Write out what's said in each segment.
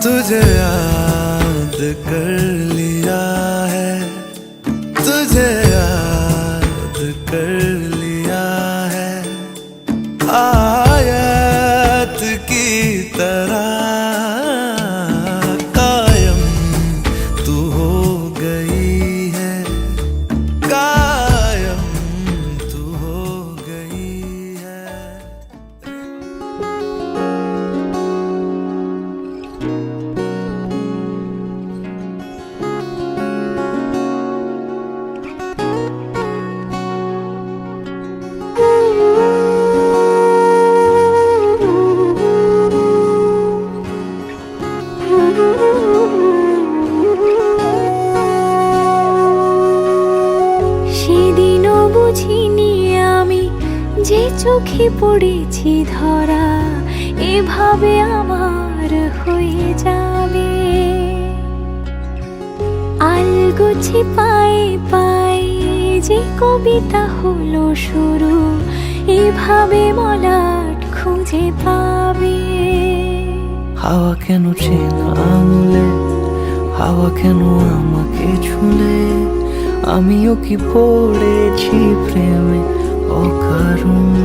तुझे याद कर लिया है, तुझे याद कर लिया है, आयत की तरह कायम तू हो गई है, कायम तू हो गई है। সেদিনও বুঝিনি আমি যে চোখে পড়েছি ধরা এভাবে আমার হয়ে যাবে। আলগোছে পায়ে পায়ে যে কবিতা হলো শুরু এভাবে মলাট খুঁজে পাবে। হাওয়া কেন চেনা আঙুলে, হাওয়া কেন আমাকে ছুলে, আমিও কি পড়েছি প্রেমে অকারণ।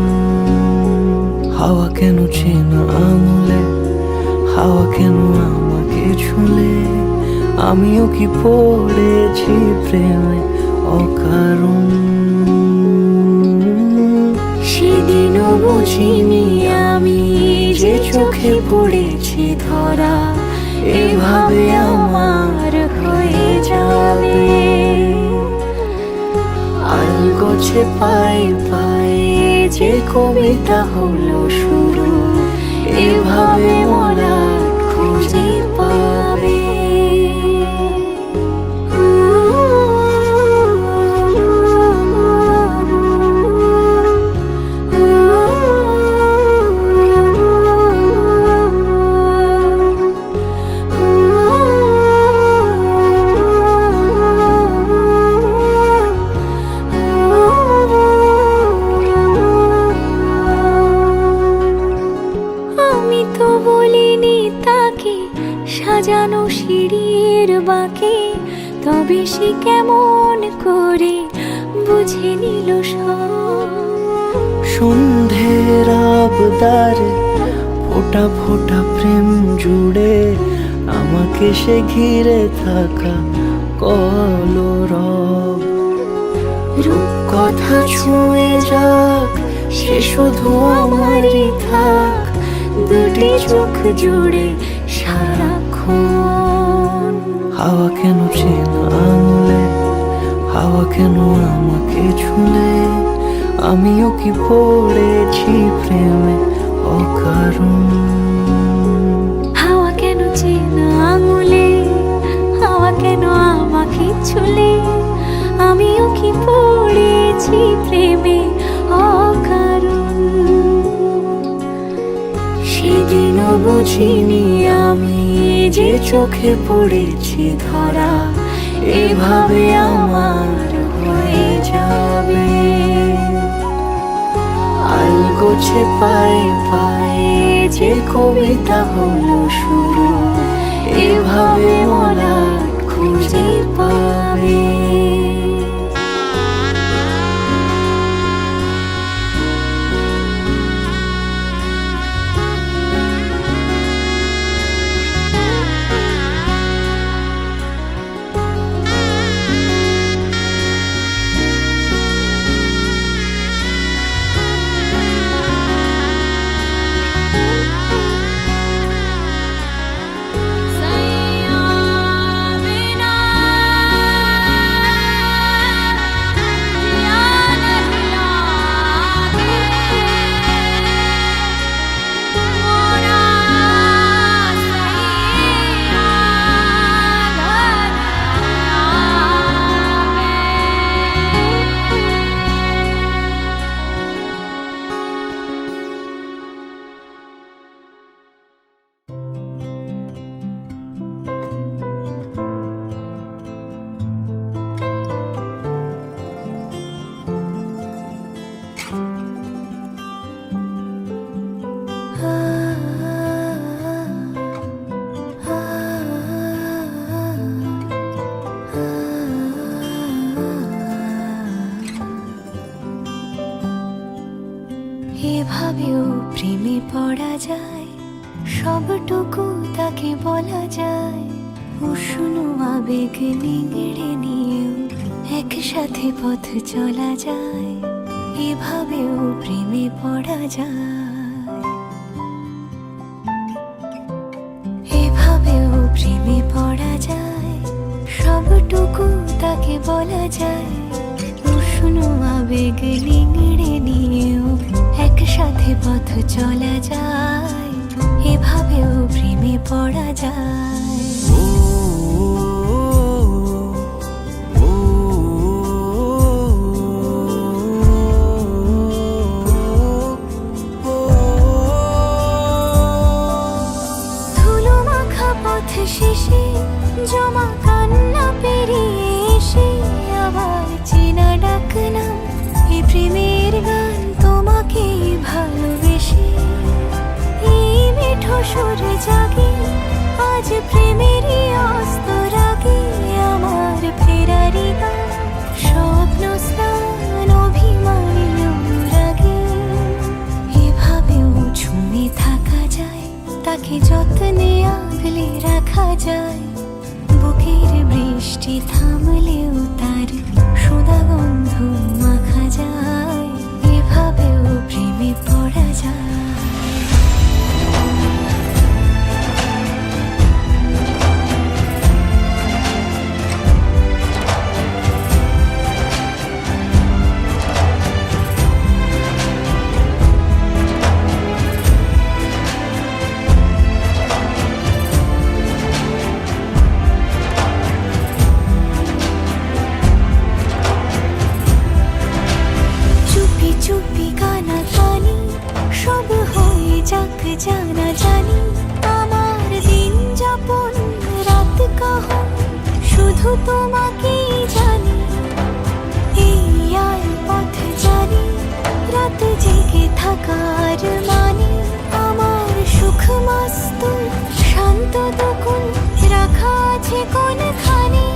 হাওয়া কেন চেনা আঙুলে, হাওয়া কেন আমাকে ছুলে, আমিও কি পড়েছি প্রেমে অকারণ। সেদিনও বুঝিনি আমি যে চোখে পড়েছি ধরা এভাবে আমার হয়ে যাবে। আলগোছে পায়ে পায়ে যে কবিতা হলো শুরু এভাবে মলাট খুঁজে পাবে। সাজানো সিঁড়ির বাঁকে তবে সে কেমন করে বুঝে নিল সব। সন্ধ্যের আবদারে ফোটা ফোটা প্রেম জুড়ে আমাকে সে ঘিরে থাকা কলরব। রূপকথা ছুঁয়ে যাক সে শুধু আমারই থাক দুটি চোখ জুড়ে সারাক্ষণ। হাওয়া কেন চেনা আঙুলে, হাওয়া কেন আমাকে ছুলে, আমিও কি পড়েছি প্রেমে অকারণ। হাওয়া কেন চেনা আঙুলে, হাওয়া কেন আমাকে ছুলে, আমিও কি পড়েছি প্রেমে অকারণ। সেদিনও বুঝিনি আমি যে চোখে পড়েছি ধরা এভাবে আমার হয়ে যাবে। আলগোছে পায়ে পায়ে যে কবিতা হলো শুরু এভাবে মলাট খুঁজে পাবে। এভাবেও প্রেমে পড়া যায়, সবটুকু তাকে বলা যায়। উষ্ণ আবেগ নিংড়ে নিয়েও একসাথে পথ চলা যায়, এভাবেও প্রেমে পড়া যায়। এভাবেও প্রেমে পড়া যায়, সবটুকু তাকে বলা যায়। উষ্ণ আবেগ নিংড়ে নিয়েও একসাথে পথ চলা যায়, এভাবেও প্রেমে পড়া যায়। ধুলো মাখা পথ শেষে জমা কান্না পেরিয়ে এসে আবার চেনা ডাকলাম এই প্রেমের গান তোমাকেই ভালোবেসে। এই মিঠো সুর জাগে আজ প্রেমেরই অস্ত রাগে, আমার ফেরারি গান স্বপ্ন স্নান অভিমানী অনুরাগে। এভাবেও ঝুমে থাকা যায়, তাকে যত্নে আগলে রাখা যায়। বুকের বৃষ্টি থামলেও তার সোদা গন্ধ মাখা যায়, এভাবেও প্রেমে পড়া যায়। চুপি কানা কানি সব হয়ে যাক জানা জানি, আমার দিন যাপন রাত কাহন শুধু তোমাকেই জানি। এই আর পথ জানি রাত জেগে থাকার মানে, আমার সুখ মাস্তুর শান্ত দকুন রাখা আছে কোনখানে।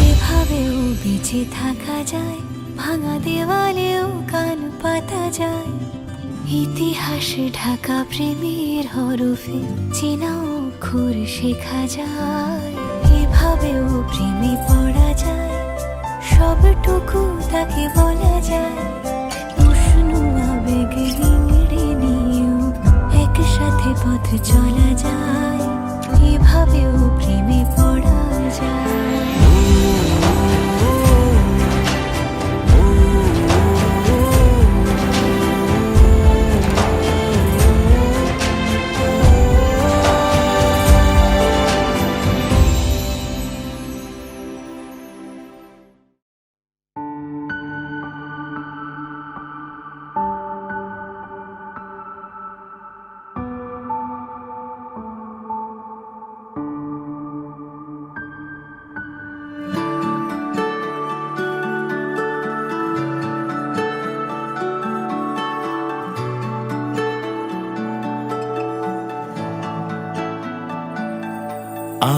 এভাবেও বেঁচে থাকা যায়, ভাঙা দেওয়ালেও কান পাতা যায়। ইতিহাস ঢাকা প্রেমের হরফে চেনা অক্ষর শেখা যায়, এভাবেও প্রেমে পড়া যায়। সবটুকু তাকে বলা যায়, উষ্ণ আবেগ নিংড়ে নিয়েও একসাথে পথ চলা যায়, এভাবেও প্রেমে পড়া যায়।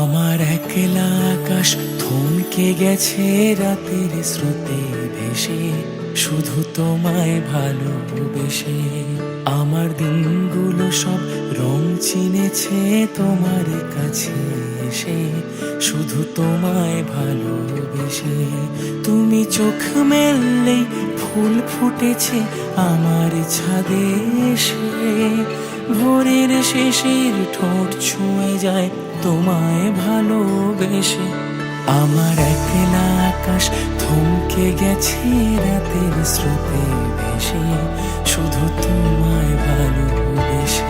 আমার একলা আকাশ থমকে গেছে রাতের স্রোতে ভেসে, শুধু তোমায় ভালোবেসে। আমার দিনগুলো সব রং চিনেছে তোমার কাছে এসে, শুধু তোমায় ভালোবেসে। তুমি চোখ মেললেই ফুল ফুটেছে আমার ছাদে এসে, ভোরের শেষের ঠোঁট ছুঁয়ে যায় তোমায় ভালোবেসে। আমার একলা আকাশ থমকে গেছে রাতের স্রোতে ভেসে, শুধু তোমায় ভালোবেসে।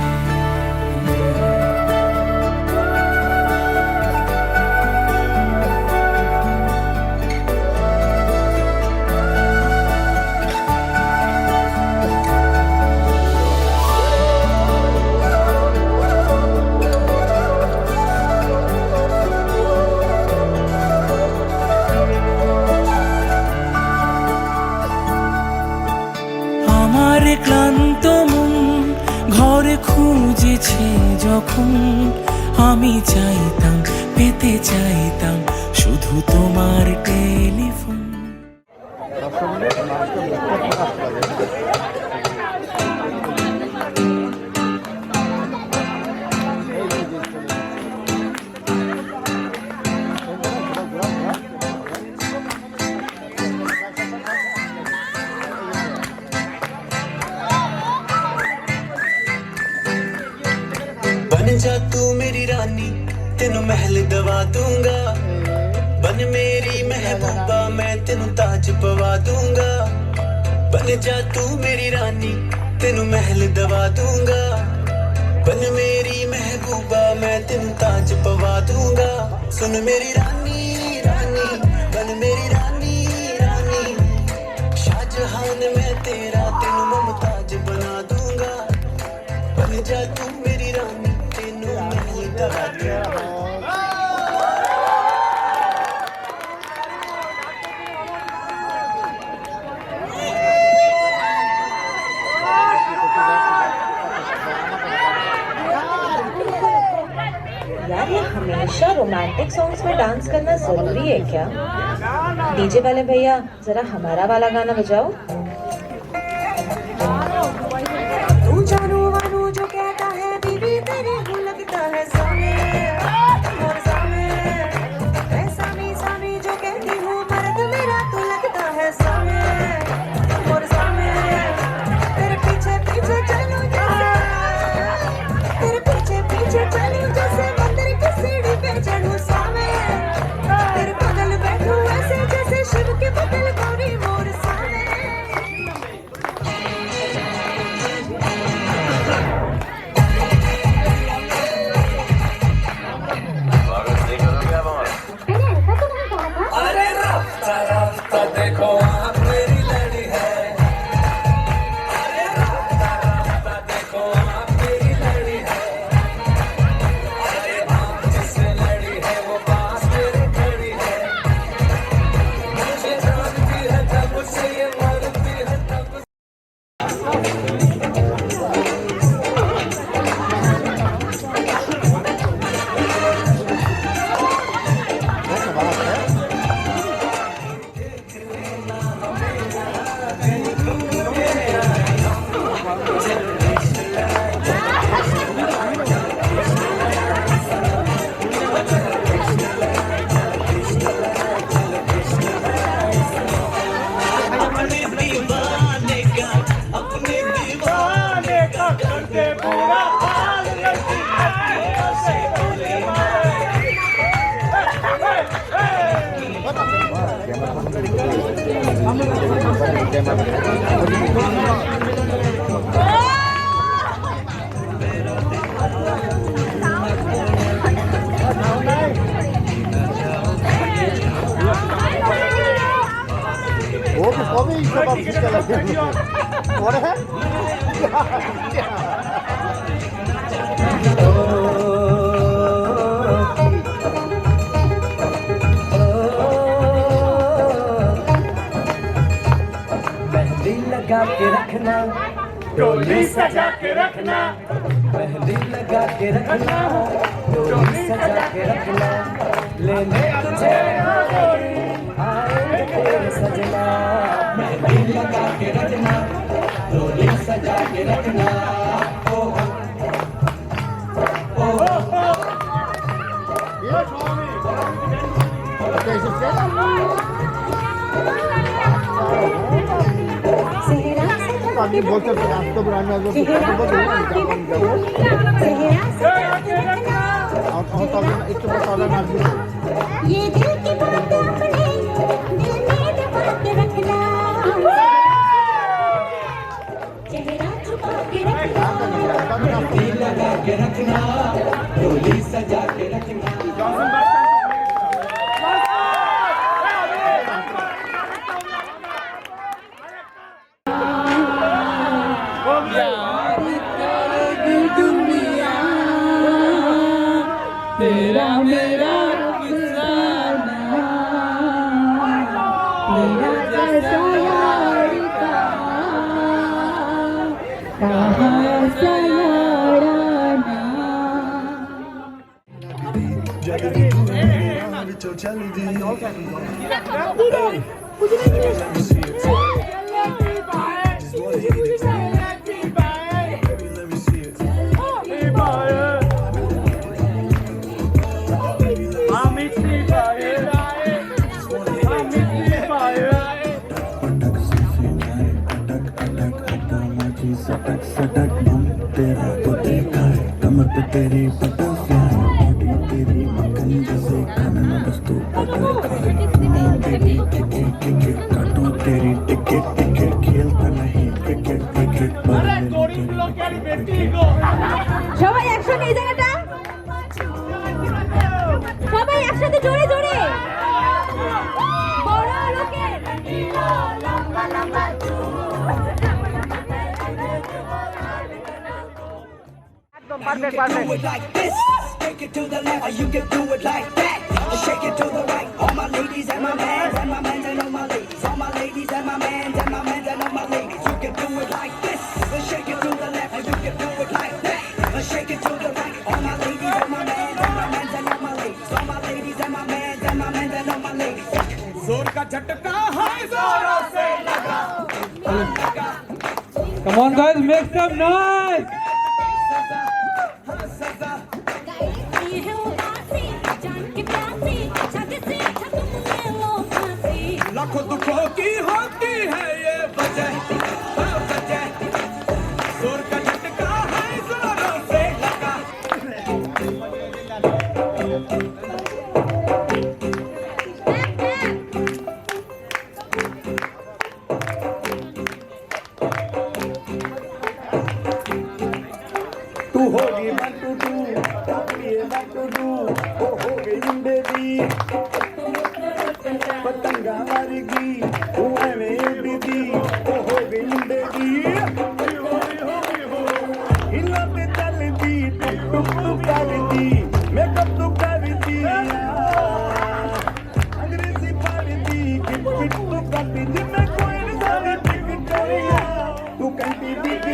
ক্লান্ত মন ঘরে খুঁজেছে যখন, আমি চাইতাম পেতে চাইতাম শুধু তোমার টেলিফোন। जा तू मेरी रानी तेनू महल दवा दूंगा बन मेरी महबूबा मैं तेनू ताज पवा दूंगा बन जा तू मेरी रानी तेनू महल दवा दूंगा बन मेरी महबूबा मैं तेनू ताज पवा दूंगा सुन मेरी रानी रानी बन मेरी रानी रानी शाहजहान मैं तेरा तेनू मुमताज बना दूंगा बन जा तू मेरी रानी तेनू महल दवा दूंगा यार ये हमेशा रोमांटिक सॉन्ग्स में डांस करना जरूरी है क्या? डीजे वाले भैया जरा हमारा वाला गाना बजाओ। तू जानू वानू जो कहता है बीवी तेरे को लगता है सामे और सामे मैं सामी सामी जो कहती हूँ मर्द मेरा तो लगता है सामे और सामे तेरे पीछे पीछे चलूं जैसे तेरे पीछे पीछे चलूं जैसे मंदिर की सीढ़ी पे चढ़ूं सामे तेरे बगल बैठूं ऐसे जैसे शिव के बगल गौरी मोर सामे अरे रास्ता रास्ता देखो आप मेरी लड़ी है अरे रास्ता रास्ता देखो आप मेरी लड़ी है अरे आप जिससे लड़ी है वो पास मेरे खड़ी है मुझे जानती है तब मुझसे ये मरती है तब কবে এইসব অফিস চালাচ্ছে পরে मेहंदी लगा के रखना डोली सजा के रखना मेहंदी लगा के रखना डोली सजा के रखना लेने तुझे आएंगे तेरे सजना मेहंदी लगा के रखना डोली सजा के रखना আপনি বলছেন রাস্তা আমি আসবো একটু তাহলে আসবো ये दिल की बात अपने दिल में दबा के रखना चेहरा छुपा के रखना मेहंदी लगा के रखना डोली सजा के रखना तेरा मेरा अफसाना तेरा जैसा यार कहाँ ऐसा याराना सटक सटक बम तेरा तो देखा है कमर पे तेरी बटरफ्लाई बेबी तेरी मक्खन जैसे खाना ना बस तू बटर खाए तेरी टिके टिके काटू तेरी टिके टिके खेलता नहीं क्रिकेट क्रिकेट সবাই একসাথে এই জায়গাটা সবাই একসাথে জোরে জোরে বড় লোকের লম্বা লম্বা perfect perfect like this. Shake it to the left, or you can do it like that. Shake it to the right, all my ladies and my mans and my mans and all my ladies, all my ladies and my mans and my mans and all my ladies. You can do it like this. Shake it to the left, or you can do it like that. Shake it to the right, all my ladies and my mans and my mans and all my ladies, all my ladies and my mans and my mans and all my ladies. जोर का झटका है जोरों से लगा Come on guys, make some noise. लाखों दुखों की होती है ये वजह जोर का झटका है जोरों से लगा तू होगी what to do tell me what to do हो गई बेबी पतंगा मारेगी तू है मेरी दी हो गई बेबी हिलते चलती टुक टुक टुक करती मेकअप तो करती अंग्रेजी पढ़ती किट पिट तो करती मैं कोई नहीं सारी पिट करिया तू कहती बिग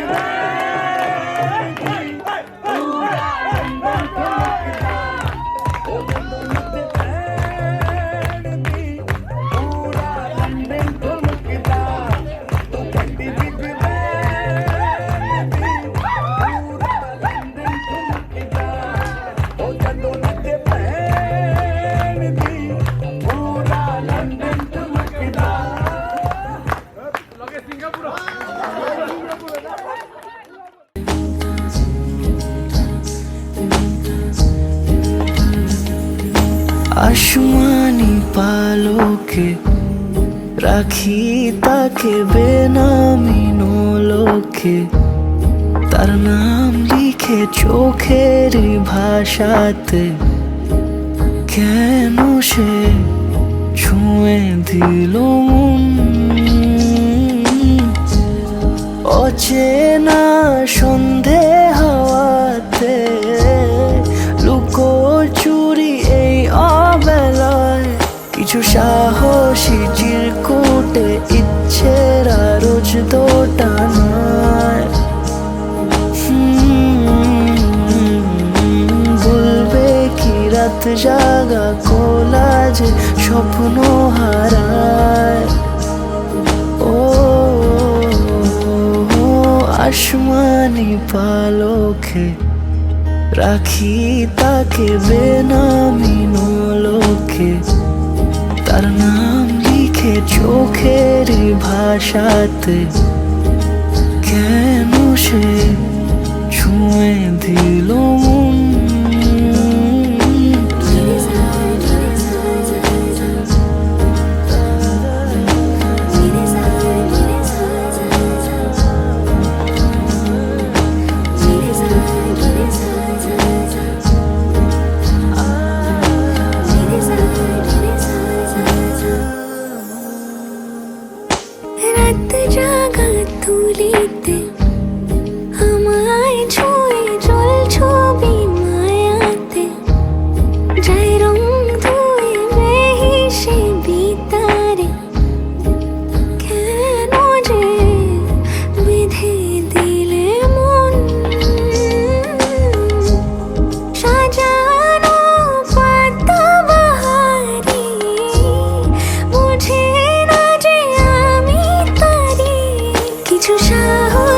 आसमानी पालोके রাখি তাকে বেনামি লোকে তার নাম লিখে চোখের ভাষাতে কেন সে ছুঁয়ে দিল মন অচেনা সন্ধে হাওয়াতে লুকোচুরি এই অবেলায় কিছু সাহসী চিরকুটে ইচ্ছেরা রোজ দোটানায় বলবে কি রাত জাগা কোলাজে স্বপ্ন হারায় ও আসমানি পালকে রাখি তাকে বেনামি লোকে তার নাম লিখে চোখের ভাষাতে কেন সে ছুঁয়ে দিল মন সাহস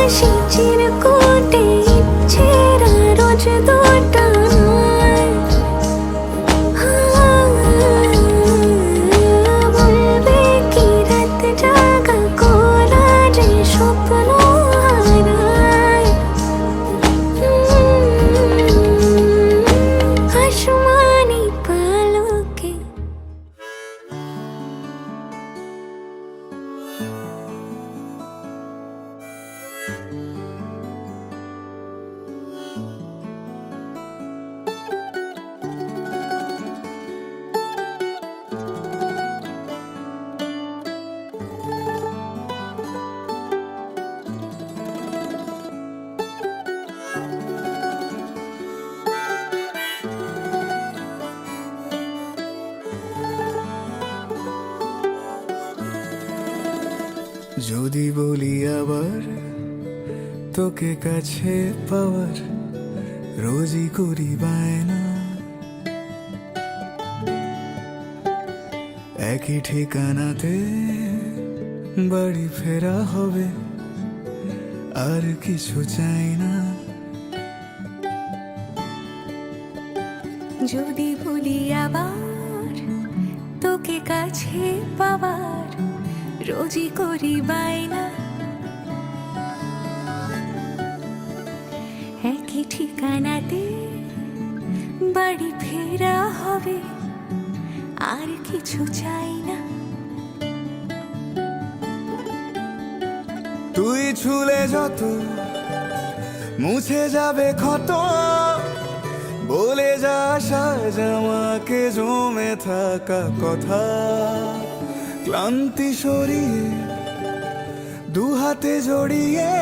যদি বলি আবার তোকে কাছে পাওয়ার রোজই করি বায়না, একই ঠিকানাতে বাড়ি ফেরা হবে, আর কিছু চাই না। যদি ভুলি আবার তোকে কাছে পাওয়ার রোজই করি বায়না, একই ঠিকানাতে বাড়ি ফেরা হবে, আর কিছু চাই না। তুই ছুলে যত মুছে যাবে ক্ষত, বলে যা সাজ আমাকে জমে থাকা কথা, ক্লান্তি সরিয়ে দু হাতে জড়িয়ে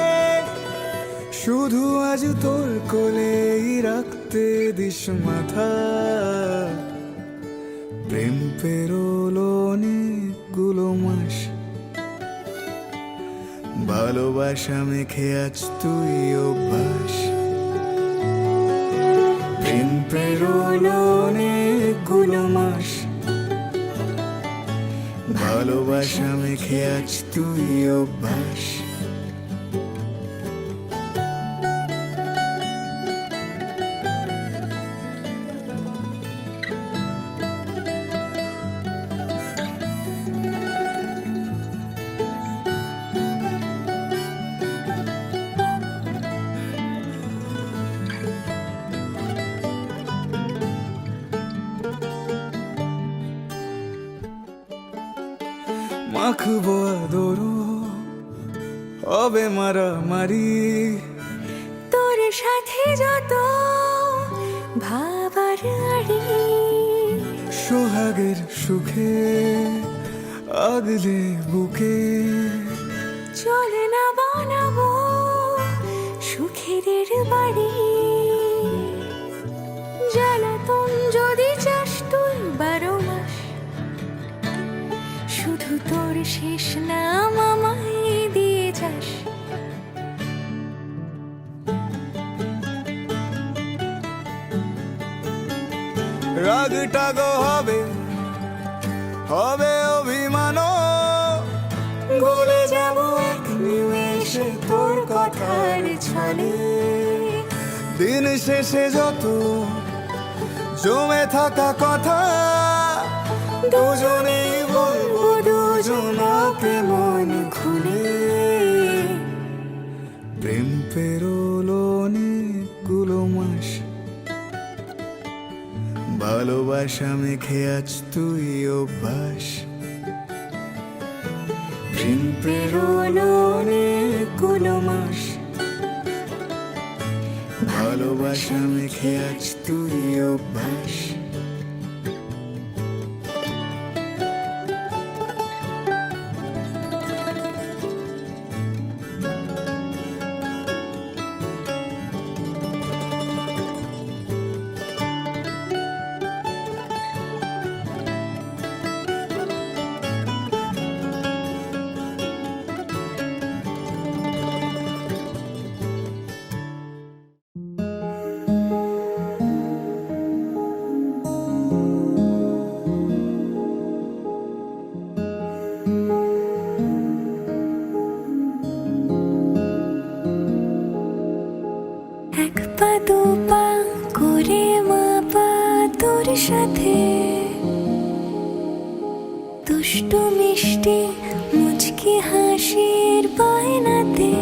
শুধু আজ তোর কোলেই রাখতে দিস মাথা। প্রেম পেরোলো অনেকগুলো মাস, ভালোবাসা মেখে আজ তুই অভ্যাস। প্রেম পেরোলো অনেকগুলো মাস, ভালোবাসা মেখে আজ তুই অভ্যাস। মাখবো আদরো হবে মারামারি, তোর সাথে যত ভাবার আড়ি, সোহাগের সুখে আগলে বুকে চলে না বানাবো সুখের বাড়ি। জ্বালাতন যদি চাস তুই 12 মাস, শুধু তোর শেষ নাম আমায় দিয়ে যাস। রাগটা গো হবে হবে অভিমানও, গলে যাবো এক নিমেষে তোর কথার ছলে। দিন শেষে যত জমে থাকা কথা দুজনেই বলবো দুজনাকে মন খুলে। প্রেম পেরোলো অনেকগুলো মাস, ভালোবাসা মেখে আজ তুই অভ্যাস। প্রেম পেরোলো অনেকগুলো মাস, ভালোবাসা মেখে আজ তুই অভ্যাস। এক পা দু পা করে মাপা তোর সাথে, দুষ্টু মিষ্টি মুচকি হাসির বায়নাতে।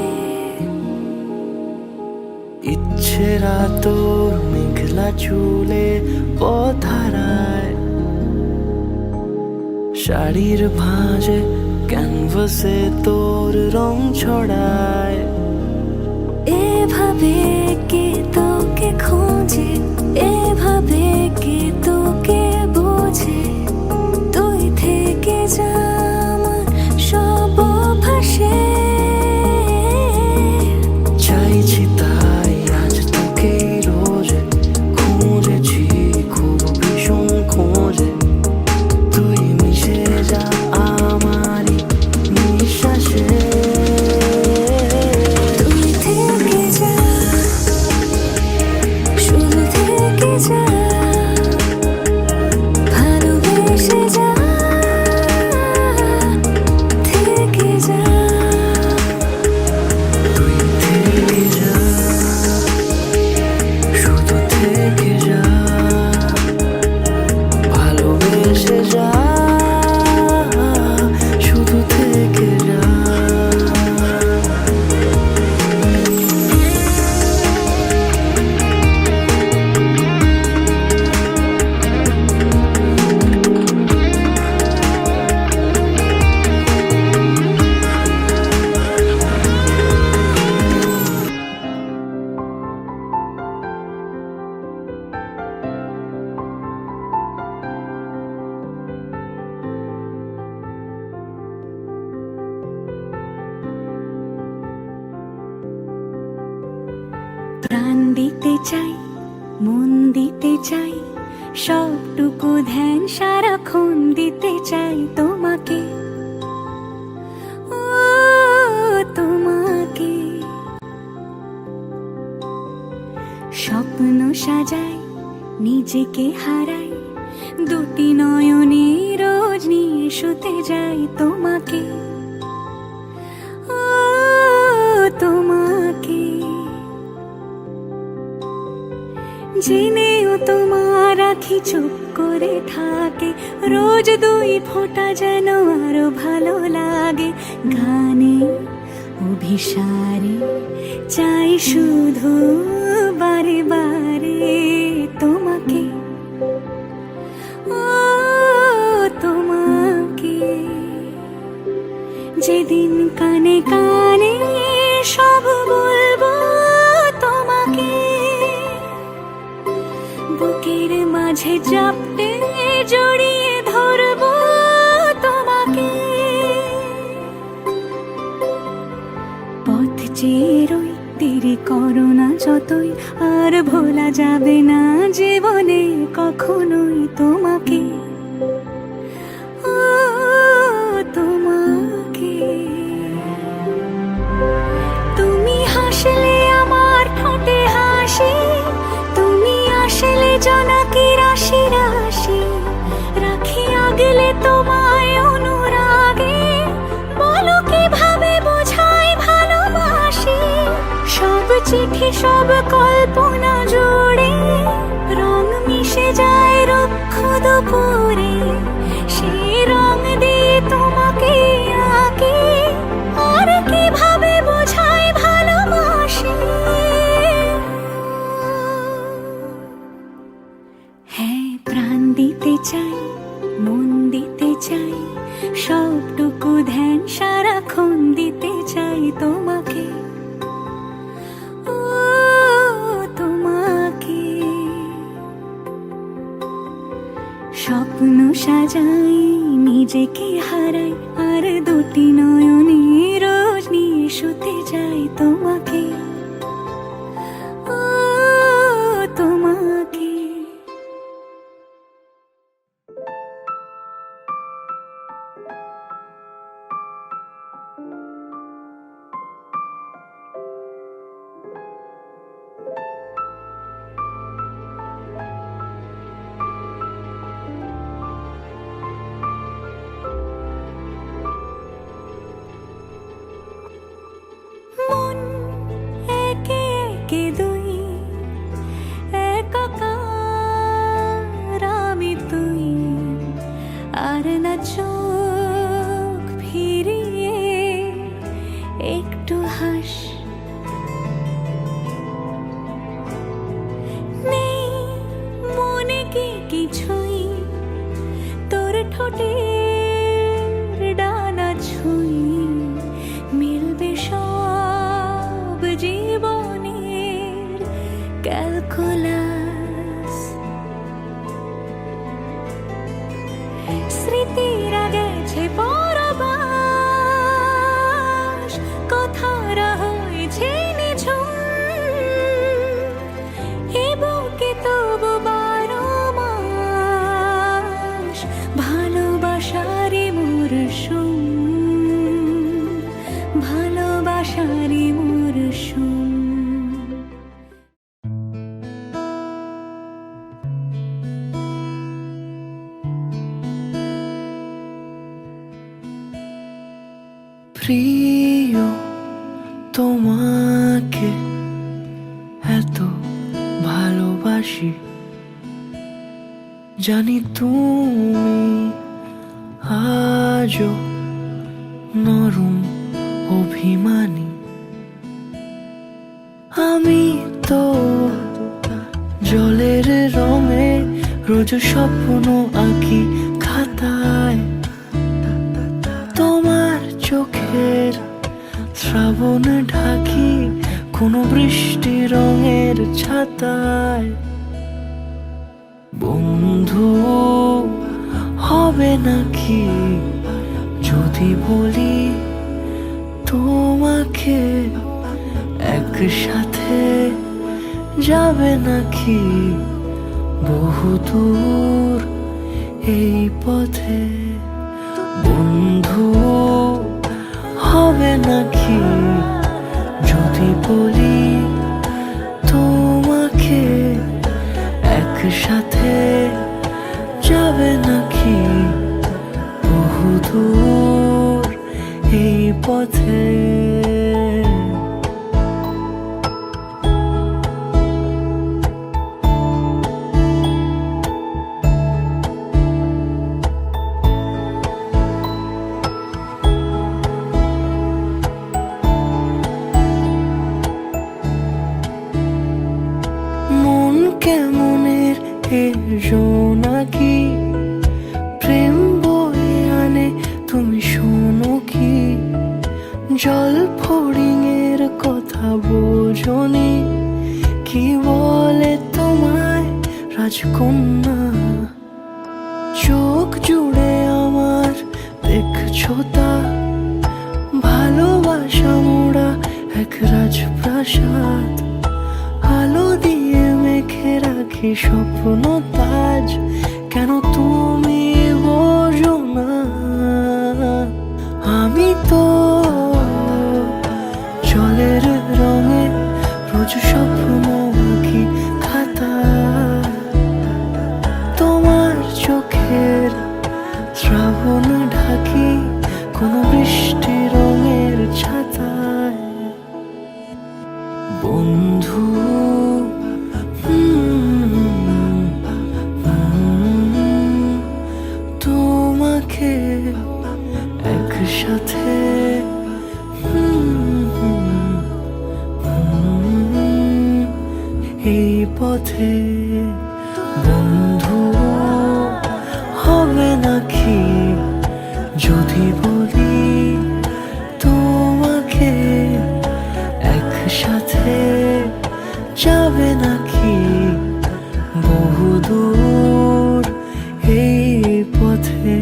ইচ্ছেরা তোর মেঘলা চুলে পথারায়, শাড়ির ভাঁজে ক্যানভাসে তোর রং ছড়ায়। এভাবে কে তোকে খোঁজে, এভাবে কে তোকে বোঝে, তুই থেকে যা আমার সব ভাসে। চাইছি তাই আজ তোকে রোজ খুঁজেছি, খুব ভীষণ খোঁজে। তুই মিশে যা আমারই নিঃশ্বাসে। প্রাণ দিতে চাই, মন দিতে চাই, সবটুকু ধ্যান সারাক্ষণ দিতে চাই তোমাকে, ও তোমাকে। স্বপ্ন সাজাই, নিজেকে হারাই, দুটি নয়নে রোজ নিয়ে শুতে যাই তোমাকে, ও তোমাকে। জেনেও তোমার আখি চুপ করে থাকে, রোজ দুই ফোঁটা যেন আরো ভালো লাগে। গানে অভিসারে চাই শুধু বারে বারে তোমাকে, ও তোমাকে। যেদিন কানে কানে সব বলবো তোমাকে, বুকের মাঝে চাপতে জড়িয়ে ধরবো তোমাকে। পথ চেয়ে রই, দেরি করো না যতই, আর ভোলা যাবে না জীবনে কখনোই তোমাকে, ও তোমাকে। তুমি হাসলে আমার ঠোঁটে হাসি, তুমি আসলে জোনাকি রাশি রাশি, রাখি আগলে তোমায় অনুরাগে, বলো কিভাবে বোঝাই ভালোবাসি। সব চিঠি সব কল্পনা জুড়ে রং মিশে যায় রুক্ষ দুপুরে, সেই রং দিয়ে তোমাকে আঁকি, আর কিভাবে বোঝাই ভালোবাসি। হ্যাঁ, প্রাণ দিতে চাই, মন দিতে চাই, সবটুকু ধ্যান সারাক্ষণ দিতে চাই তোমাকে, ও তোমাকে। স্বপ্ন সাজাই, নিজেকে হারাই, আর দুটি নয়নে রোজ নিয়ে শুতে যাই তোমাকে, ও তোমাকে। মন একে একে দুই, একাকার আমি তুই, আর না চোখ ফিরিয়ে একটু হাস। নেই মনে কি কিছুই, তোর ঠোঁটের ডানা ছুঁই, মিলবে সব জীবনের ক্যালকুলাস। স্মৃতিরা গেছে পরবাস, কথারা হয়েছে নিঝুম, এ বুকে তবু 12 মাস ভালোবাসারই মরশুম, ভালোবাসারই মরশুম। প্রিয় তোমাকে এত ভালোবাসি, জানি তুমি আজও নরম অভিমানী। আমি তো জলের রঙে রোজ স্বপ্ন আঁকি খাতায়, তোমার চোখের শ্রাবণ ঢাকি কোনো বৃষ্টি রঙের ছাতায়। বন্ধু হবে নাকি যদি বলি তোমাকে একসাথে যাবে নাকি বহুদূর এই পথে? বন্ধু হবে নাকি যদি বলি তোমাকে একসাথে? যাবে নাকি বহুদূর এই পথে? মন কেমনের এসো নাকি প্রেম বয়ে আনে তুমি শোনো কি? জল ফড়িংয়ের কথা বোঝনি কি বলে তোমায় রাজকন্যা? চোখ জুড়ে আমার দেখছো তা ভালোবাসা মোড়া এক রাজপ্রাসাদ। আলো দিয়ে মেখে রাখি স্বপ্ন তাজ, কেন তুমি বোঝো না? আমি তো জলের রঙে রোজ স্বপ্ন আঁকি খাতা, তোমার চোখের শ্রাবণ ঢাকি কোনো বৃষ্টি রঙের ছাতায়। বন্ধু তোমাকে একসাথে এই পথে। বন্ধু হবে নাকি যদি বলি তোমাকে একসাথে? যাবে নাকি বহুদূর এই পথে?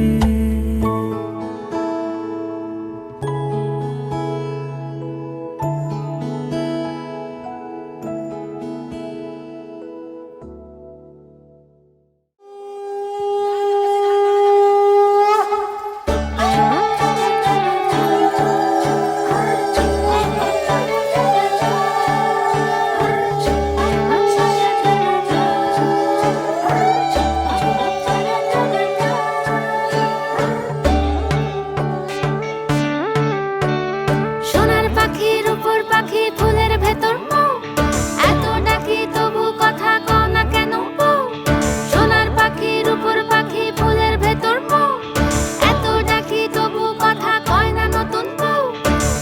সোনার পাখি রূপোর পাখি ফুলের ভেতর মৌ, এত ডাকি তবু কথা কও না কেন বউ? সোনার পাখি রূপোর পাখি ফুলের ভেতর মৌ, এত ডাকি তবু কথা কয় না নতুন বউ।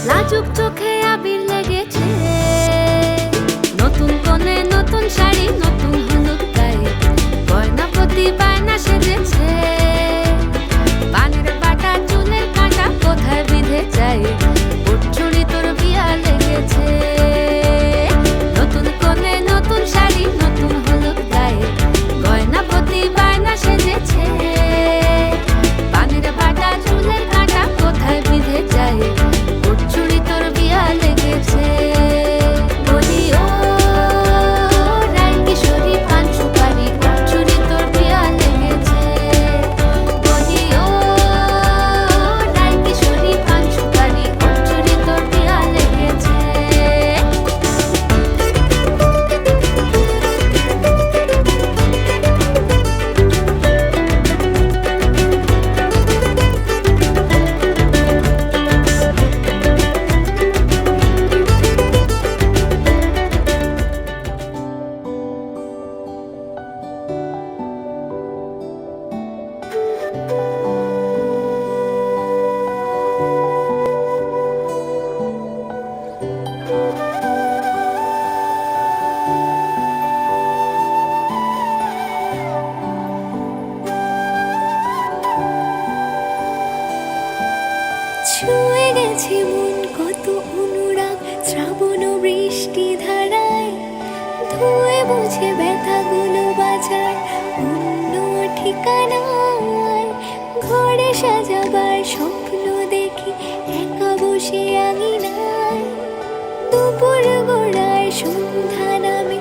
লাজুক চোখে আবির লেগেছে, নতুন কোণে নতুন শাড়ি নতুন হলুদ গায়ে, গয়না প্রতি বায়না সেজেছে। পানের বাটা চুলের কাঁটা কোথায় বিঁধে যায়, উঠছুড়ি তোর বিয়া লেগেছে। নতুন কোণে নতুন শাড়ি নতুন হলুদ গায়ে, গয়না প্রতি বায়না সেজেছে। পানের বাটা চুলের কাঁটা কোথায় বিঁধে যায়, উঠছুড়ি তোর বিয়া লেগেছে। বলি ও রায় কিশোরী পান সুপারি, উঠছুড়ি তোর বিয়া লেগেছে। বলি ও রায় কিশোরী পান সুপারি, উঠছুড়ি তোর বিয়া লেগেছে। ছুঁয়ে গেছে মন কত অনুরাগ শ্রাবণ বৃষ্টি ধারায়, ধুয়ে বুঝে ব্যথাগুলো বাজার অন্য ঠিকানায়। ঘরে সাজাবার স্বপ্ন দেখি একা বসে আঙিনায়, দুপুর গোড়ায় সন্ধ্যা নামে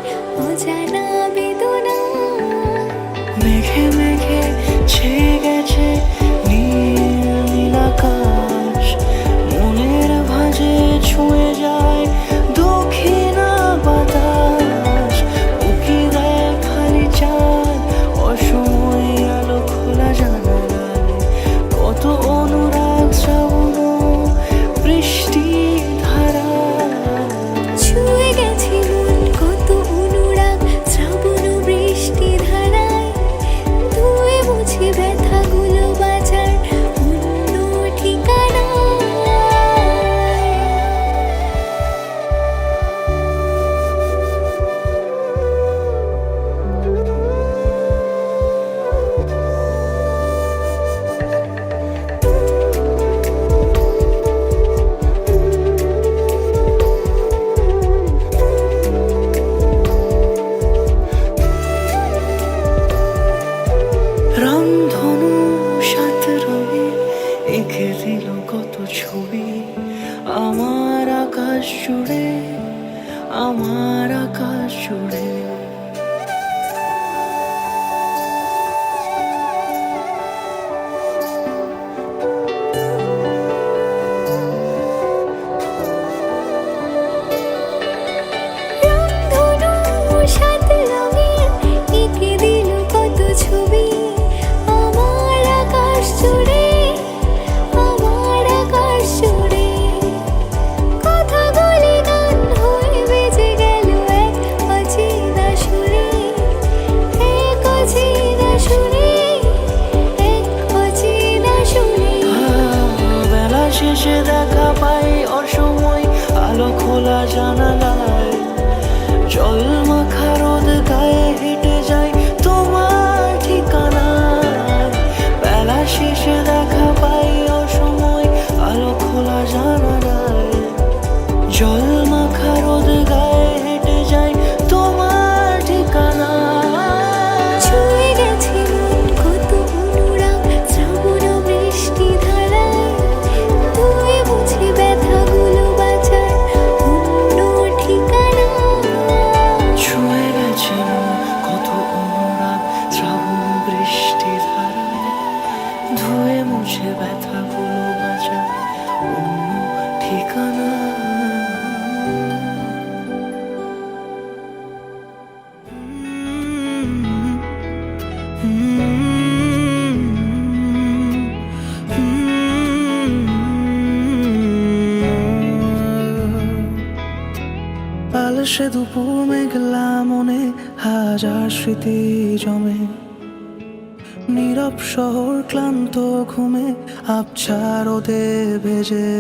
আমার আকাশ জুড়ে, আমার আকাশ জুড়ে। শেষে দেখা পাই অসময় আলো খোলা জানালায়, জল মাখা রোদ গায়ে হেঁটে যাই তোমার ঠিকানায়। বেলা শেষে দেখা পাই অসময় আলো খোলা জানালায়, জল মাখা রোদ গায়ে হেঁটে যাই তোমার ঠিকানায়। ছুঁয়ে গেছে মন কত অনুরাগ, শ্রাবণ বৃষ্টি ধারায়, ধুয়ে মুছে ব্যথাগুলো বাঁচার অন্য ঠিকানা। ছুঁয়ে গেছে মন কত অনুরাগ, শ্রাবণ বৃষ্টি ধারায়, ধুয়ে মুছে ব্যথাগুলো বাঁচার অন্য ঠিকানা। আলসে দুপুর মেঘলা মনে হাজার স্মৃতি জমে, নীরব শহর ক্লান্ত ঘুমে আবছা রোদে ভেজে।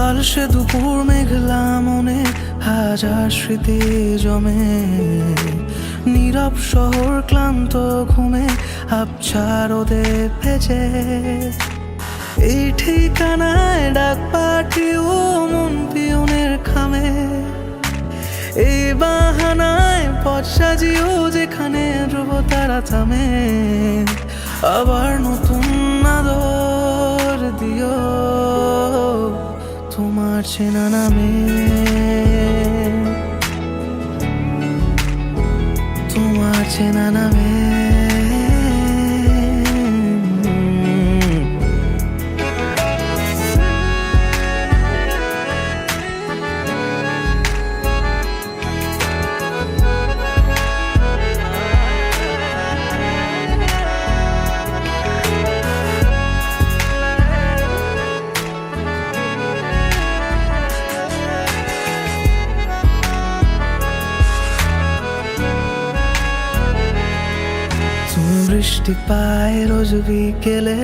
আলসে দুপুর মেঘলা মনে হাজার স্মৃতি জমে, নীরব শহর ক্লান্ত ঘুমে আবছা রোদে ভেজে। এই ঠিকানায় ডাক পাঠিও মন পিয়নের খামে, এই বাহানায় পথ সাজিও যেখানে ধ্রুব তারা থামে। আবার নতুন আদর দিও তোমার চেনা নামে, তোমার চেনা নামে। বৃষ্টি পায় রোজ বিকেলে,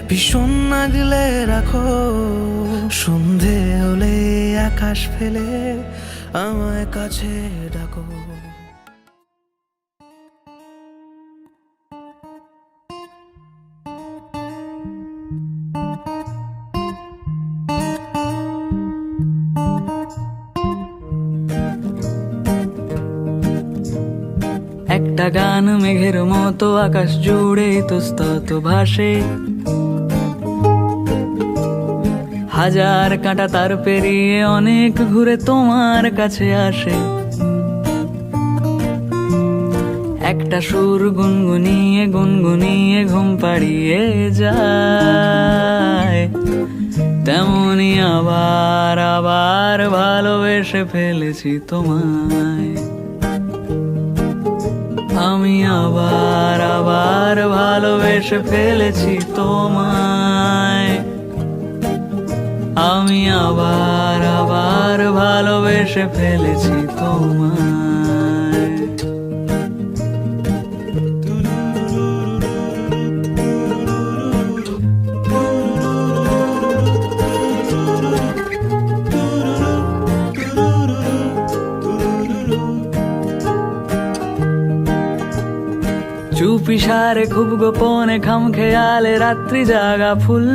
ভীষণ আগলে রাখো, সন্ধে হলে আকাশ ফেলে আমায় কাছে ডাকো। একটা গান মেঘের মতো আকাশ জুড়ে ইতস্তত ভাসে, হাজার কাঁটা তার পেরিয়ে অনেক ঘুরে তোমার কাছে আসে। একটা সুর গুনগুনিয়ে গুনগুনিয়ে ঘুম পাড়িয়ে যায়, তেমনি আবার আবার ভালোবেসে ফেলেছি তোমায়। আমি আবার আবার ভালোবেসে ফেলেছি তোমায়, আমি আবার আবার ভালোবেসে ফেলেছি তোমায়। চুপি সারে খুব গোপনে খাম খেয়ালে রাত্রি জাগা ফুল,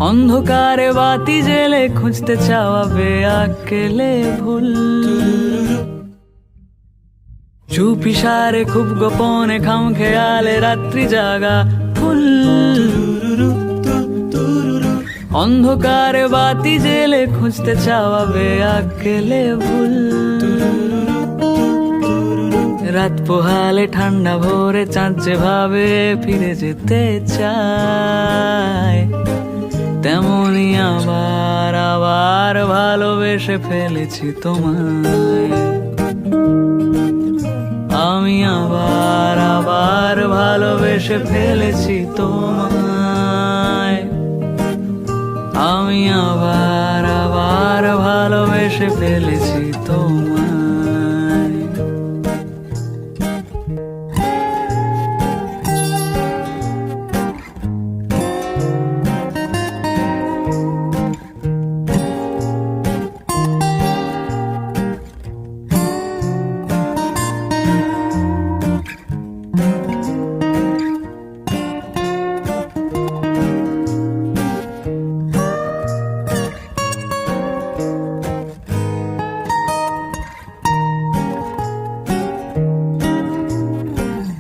অন্ধকারে বাতি জেলে খুঁজতে চাওয়া বেআকেলে ভুল, চুপি সারে খুব গোপনে খাম খেয়ালে রাত্রি জাগা ফুল, অন্ধকারে বাতি জেলে খুঁজতে চাওয়া বেআকেলে ভুল, রাত পোহালে ঠান্ডা ভোরে চাঁদ যেভাবে ফিরে যেতে চায়, তেমনি আবার আবার ভালোবেসে ফেলেছি তোমায়, আমি আবার আবার ভালোবেসে ফেলেছি তোমায়, আমি আবার আবার ভালোবেসে ফেলেছি তোমায়।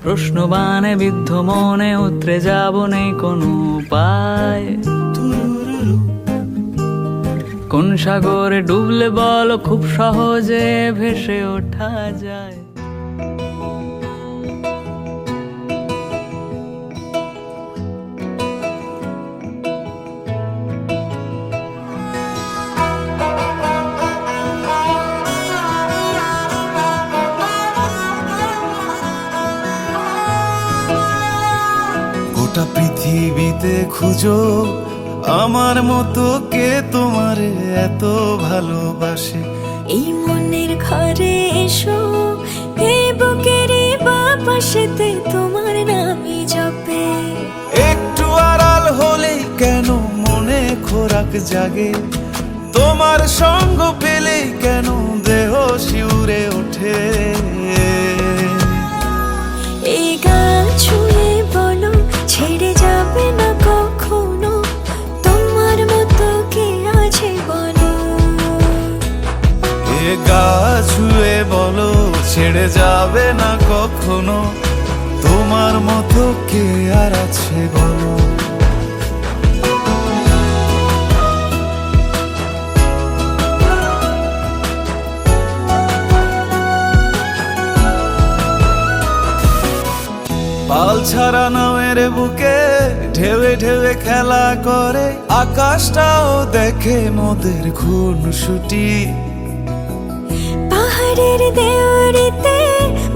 প্রশ্নবানে বিদ্ধ মনে উতরে যাব নেই কোনো উপায়, কোন সাগরে ডুবলে বলো খুব সহজে ভেসে ওঠা যায়। গোটা পৃথিবীতে খুঁজো আমার মতো কে তোমারে এত ভালোবাসে, এই মনের ঘরে এসো, এই বুকের বাপাশেতে তোমার নামই জপে, একটু আড়াল হলেই কেন মনে খোরাক জাগে, তোমার সঙ্গ পেলেই কেন দেহ শিউরে ওঠে। এই গান ছুঁয়ে বলো ছেড়ে যাবে না কখনো, তোমার মতো কে আছে বলো, এ গা ছুঁয়ে বলো ছেড়ে যাবে না কখনো, তোমার মতো কে আর আছে বলো। পাল ছাড়া নামের বুকে ঢেউে ঢেউে খেলা করে, আকাশটাও দেখে মোদের খুনসুটি, পাহাড়ের দেওয়ারিতে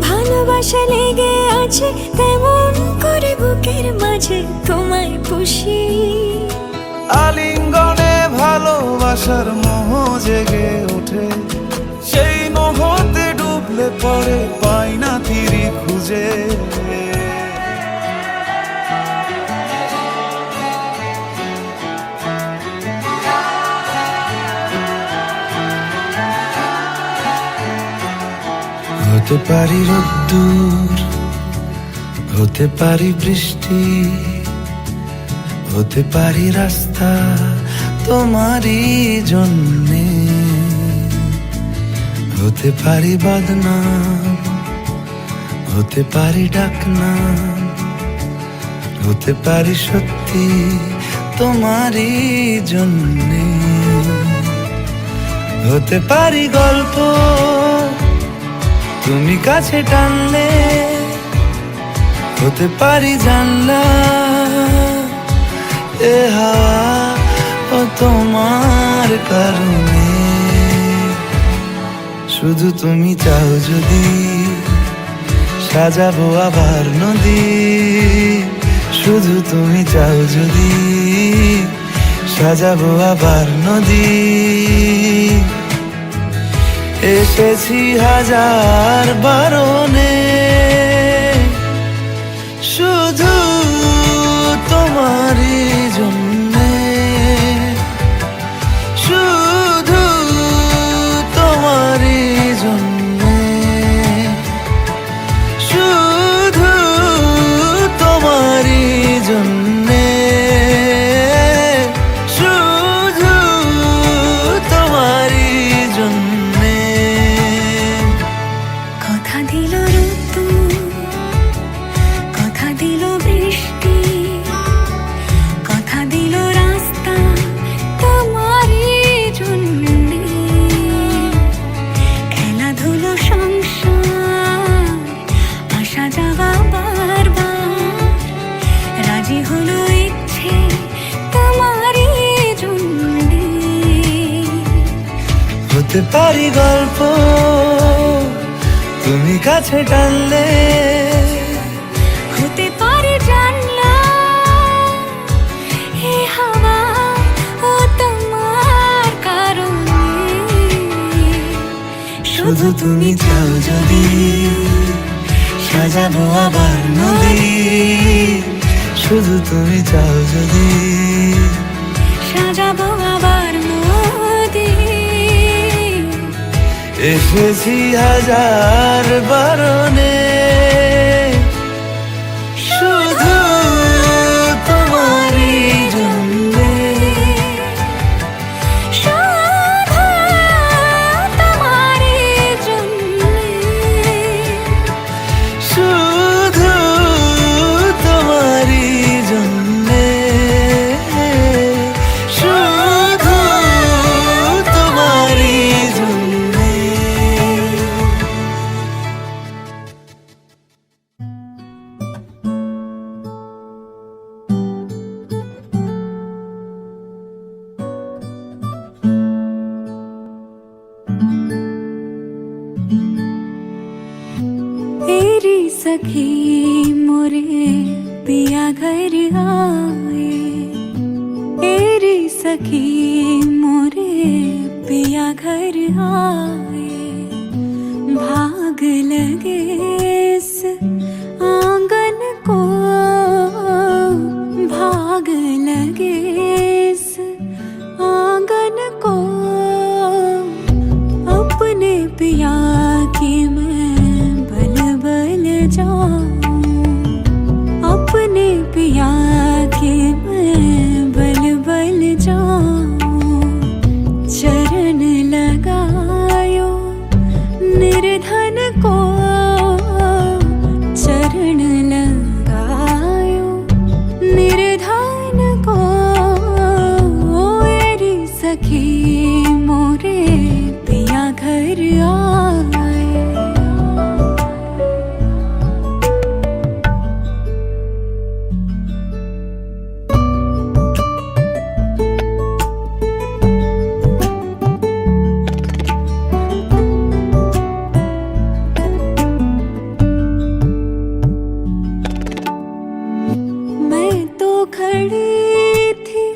ভালোবাসা লেগে আছে, তেমন করে বুকের মাঝে তোমায় পুষি, আলিঙ্গনে ভালোবাসার মোহ জেগে ওঠে, সেই মোহতে ডুবলে পড়ে পাই না তীরে খুঁজে। হতে পারি রোদ্দুর, হতে পারি বৃষ্টি, হতে পারি রাস্তা তোমারই জন্যে, হতে পারি বদনাম, হতে পারি ডাকনাম, হতে পারি সত্যি তোমারই জন্যে, হতে পারি গল্প তুমি কাছে টানলে, হতে পারি জানলা এ হাওয়া ও তোমার কারণে, শুধু তুমি চাও যদি সাজাবো আবার নদী, শুধু তুমি চাও যদি সাজাবো আবার নদী, এসেছি হাজার বারণে, শুধু তোমারই জন্যে, শুধু তোমারই জন্যে, শুধু তোমারই জন্যে, হতে পারি গল্প তুমি কাছে টানলে, হতে পারে জানলা হে হাওয়া ও তোমার কারণে। শুধু তুমি চাও যদি সাজাবো আবার নদী, শুধু তুমি চাও যদি সাজাবো আবার নদী। এসেছি হাজার বারণে, শুধু তোমারই জন্যে, শুধু তোমারই জন্যে, শুধু তোমারই জন্যে, শুধু তোমারই জন্যে। तेरी सखी मोरे पिया घर आए, तेरी सखी मोरे पिया घर आए। भाग लगे इस आंगन को, भाग लगे इस आंगन को। अपने पिया की मैं बल बल जाऊं, अपने पिया की मैं बल बल जाऊं। चरण लगायो निर्धन को, चरण लगायो निर्धन को। मेरी सखी मोरे पिया घर आए। मैं तो खड़ी थी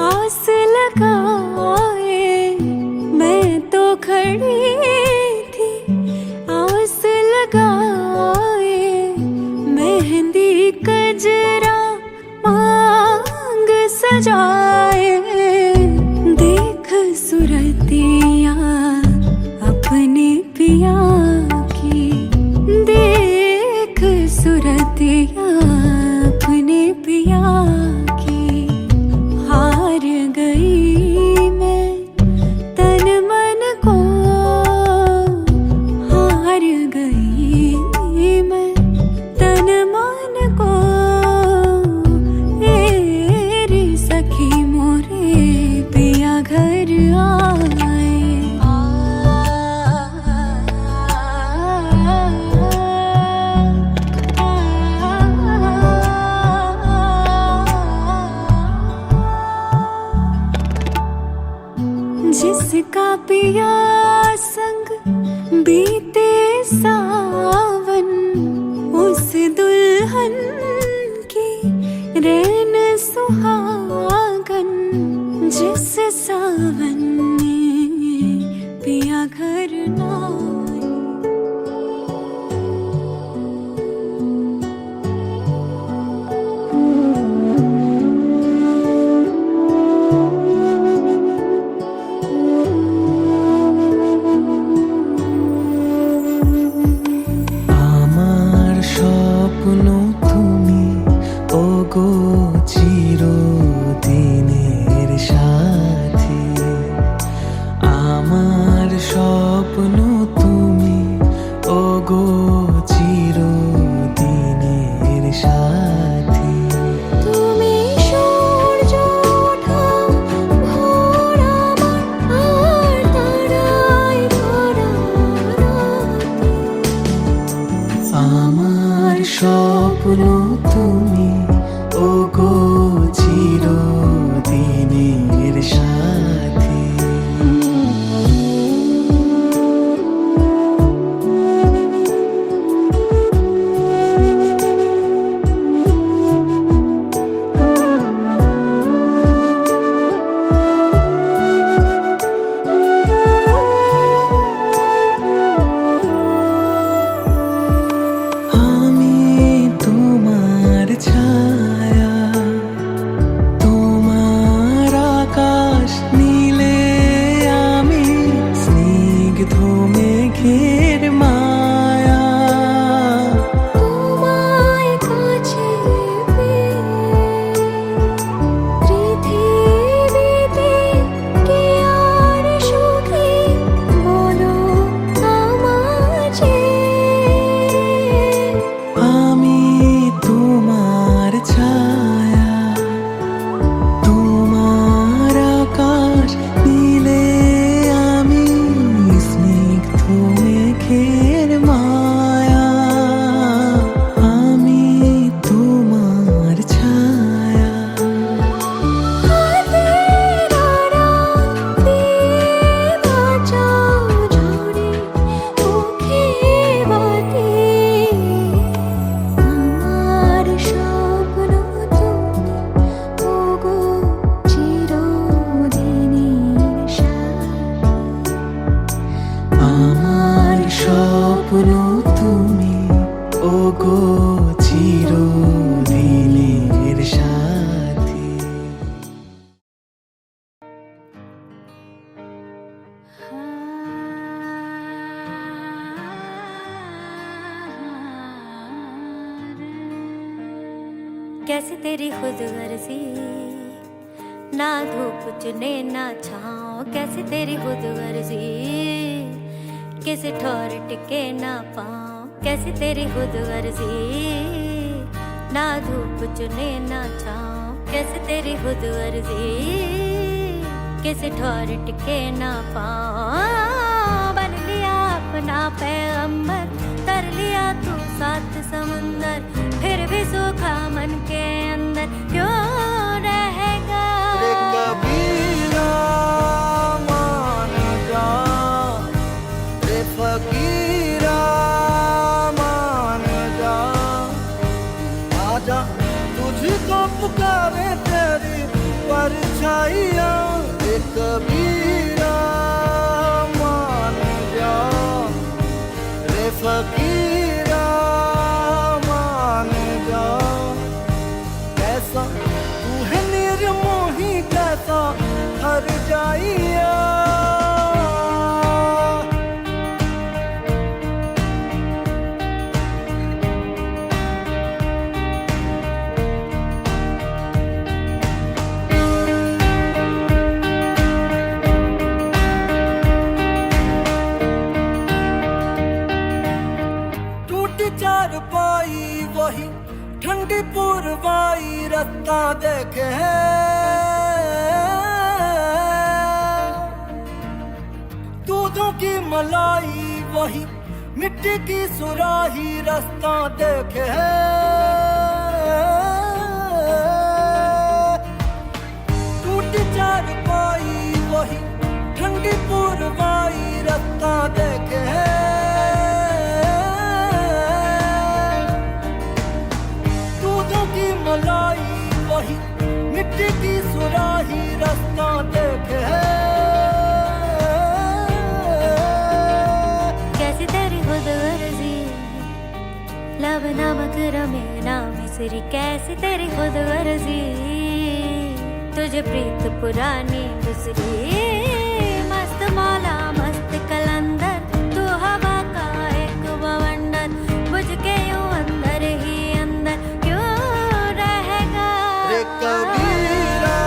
आस लगाए, मैं तो खड़ी थी आस लगाए। मेहंदी कजरा मांग सजाए, देख सुरतिया अपने पिया की, देख सुरतिया अपने पिया की। हार गई मैं तन मन को, हार गई मैं तन मन को। मेरी सखी मोरे पिया घर आए। जिसका पिया संग बीते सावन, उस दुल्हन की रैन सुहागन। जिस सावन में पिया घर नाई। আমার স্বপ্ন তুমি ওগো চিরদিনের সাথী, আমার স্বপ্ন তুমি ওগো চিরদিনের সাথী। তুমি সূর্য ওঠা ভোর আমার, আর তারায় ভরা রাতে। আমার স্বপ্ন তুমি ওগো চিরদিনের সাথী। कैसे तेरी खुद गर्जी, ना धूप चुने ना छाँव, कैसे तेरी खुद गर्जी, किसी ठोर टिके ना पाँव, कैसे तेरी खुद गर्जी, ना धूप चुने ना छाँव, कैसे तेरी खुद गर्जी, किसी ठोर टिके ना पाँव। बन लिया अपना पैगंबर, तर लिया तू सात समंदर, फिर भी सूखा मन के अंदर क्यों रहेगा। रे कबीरा मान जा, रे फकीरा मान जा, आजा तुझको पुकारे तेरी परछाइयाँ। रे कबीरा मान जा, रे फकीरा मान जा, कैसा तू है निर्मोही, कैसा हर जाइया। चार पाई वही ठंडी पुरवाई, रास्ता देखे दूधों की मलाई वही मिट्टी की सुराही, रास्ता देखे टूटी चार पाई वही ठंडी पुरवाई, रास्ता देखे मलाई वही मिट्टी की सुराही, रास्ता देखे कैसी तेरी खुद गर्जी, लब नमक रमे ना मिसरी, कैसी तेरी खुद गर्जी, तुझे प्रीत पुरानी गुजरी। मस्त मौला मस्त कलंदर, तू हवा का एक बवंडर, बुझ के यूं अंदर ही अंदर क्यों रहेगा। रे कबीरा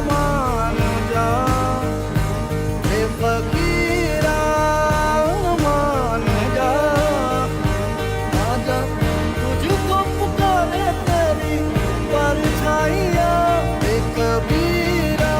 मान जा, रे फकीरा मान जा, आजा तुझको पुकारे तेरी परछाइयाँ। रे कबीरा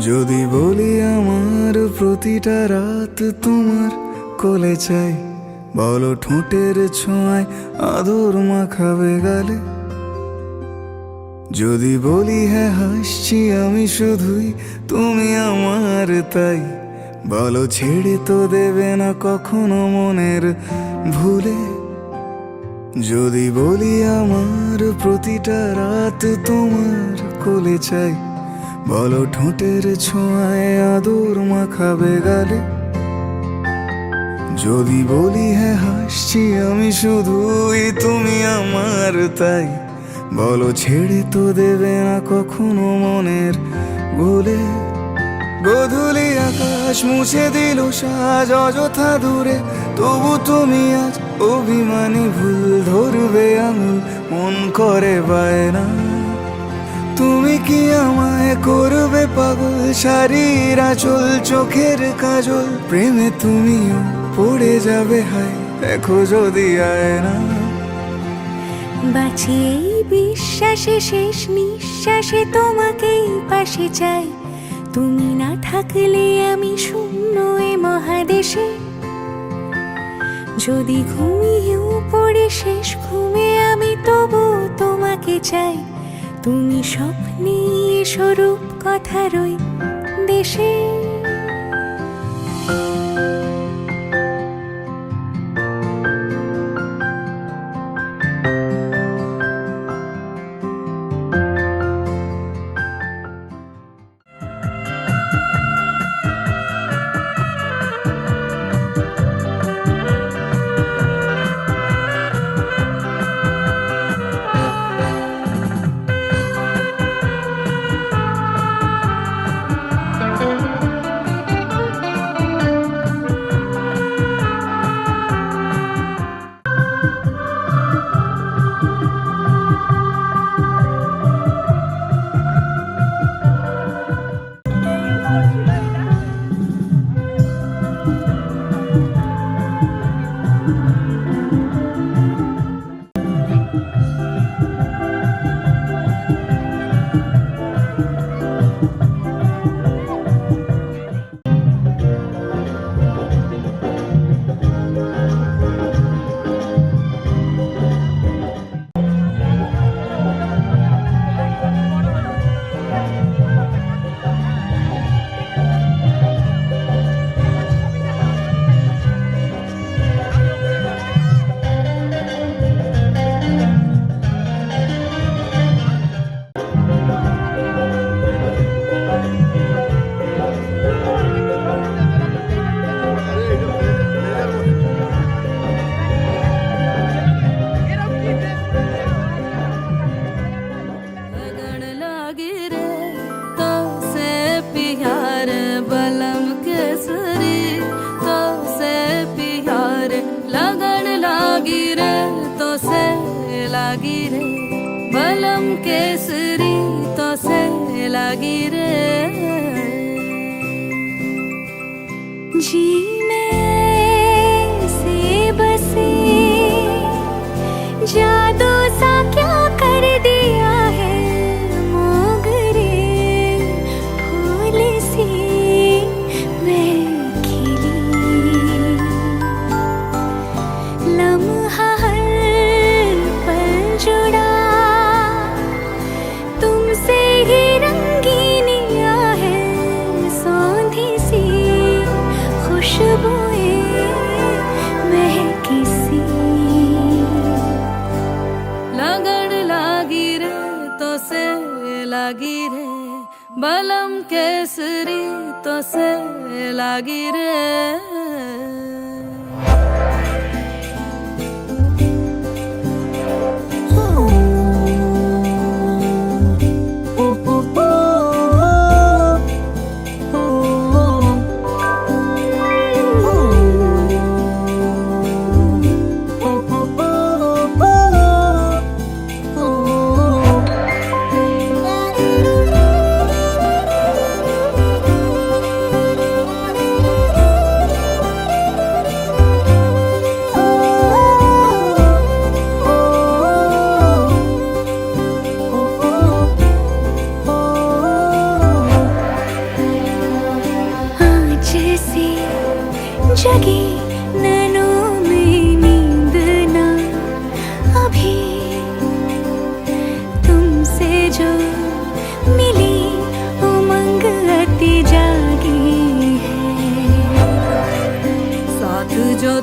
যদি বলি আমার প্রতিটা রাত তোমার কোলে চাই, বলো ঠোঁটের ছোঁয়ায় আদর মাখাবে গালে। যদি বলি হ্যাঁ হাসছি আমি শুধুই, তুমি আমার তাই, বলো ছেড়ে তো দেবে না কখনো মনের ভুলে। যদি বলি আমার প্রতিটা রাত তোমার কোলে চাই, বলো ঠোঁটের ছোঁয়ায় আদর মাখাবে গালে। যদি বলি হ্যাঁ হাসছি আমি শুধুই, তুমি আমার তাই, বলো ছেড়ে তো দেবে না কখনো মনের ভুলে। গোধূলি আকাশ মুছে দিল সাজ অযথা দূরে, তবু তুমি আজ অভিমানী ভুল ধরবে আঙুল, মন করে বায়না। তুমি কি আমায় করবে পাগল, শাড়ির আঁচল চোখের কাজল, প্রেমে তুমিও পড়ে যাবে হায় দেখো যদি আয়না। বাঁচি এই বিশ্বাসে শেষ নিঃশ্বাসে তোমাকেই পাশে চাই, তুমি না থাকলে আমি শূন্য এ মহাদেশে। যদি ঘুমিয়েও পড়ে শেষ ঘুমে আমি তবু তোমাকে চাই, তুমি স্বপ্নে স্বরূপ কথার ওই দেশে। बलम केसरी तो से लगी रे जी में से बसे जादू सा क्या कर दिया है मोगरे फूल सी मैं खिली लम्हा हर पल जुड़ा तुमसे ही रंगीनिया है सौंधी सी खुशबुएं महकी सी लगन लागी रे तो से लागी रे बलम केसरी तो से लागी रे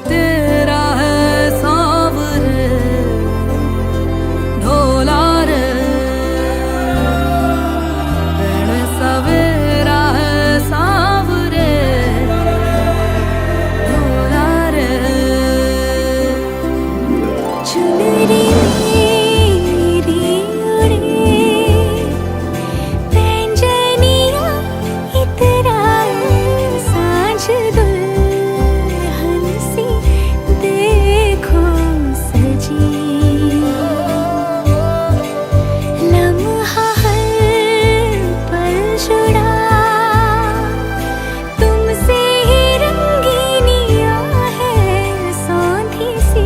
तेरा है सांवरे ढोला रे रण सवेरा है सांवरे ढोला रे चुनरी मेरी उड़े पैंजनिया इतराए सांझ दुल्हन सी देखो सजी लम्हा हर पल जुड़ा तुमसे ही रंगीनियां है सौंधी सी